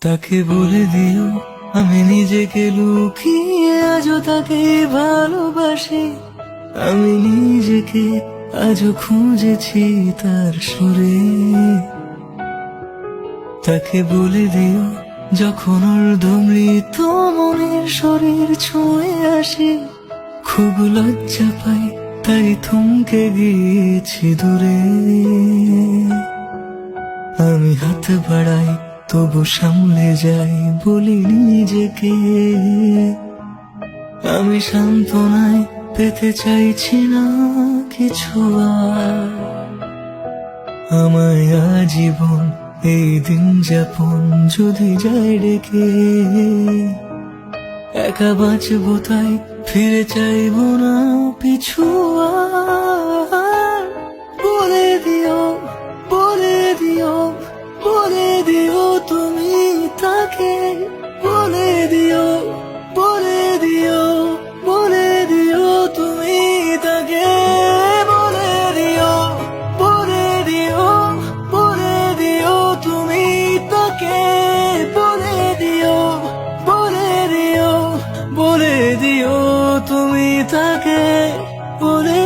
তাকে বলে দিও আমি নিজেকে লুকিয়ে আজও তাকে ভালোবাসি। আমি নিজেকে আজও খুঁজেছি তার সুরে। তাকে বলে দিও যখন ওর ধমৃত মনের শরীর ছুঁয়ে আসি, খুব লজ্জা পাই তাই থমকে গিয়েছি দূরে। আমি হাত বাড়াই তবু সামলে যাই, বলি নিজেকে আমি সান্ত্বনায় পেতে চাইছি না কিছু আর। আমায় আজীবন এই দিন যাপন যদি যায় রেখে, একা বাঁচবো তাই ফিরে চাইবো না পিছু আর। বলে দিও, বলে দিও, বলে দিও তুমি তাকে। বলে দিও, বলে দিও, বলে দিও তুমি তাকে। বলে দিও, বলে দিও, বলে দিও তুমি তাকে। বলে দিও, বলে দিও, বলে দিও তুমি তাকে। বলে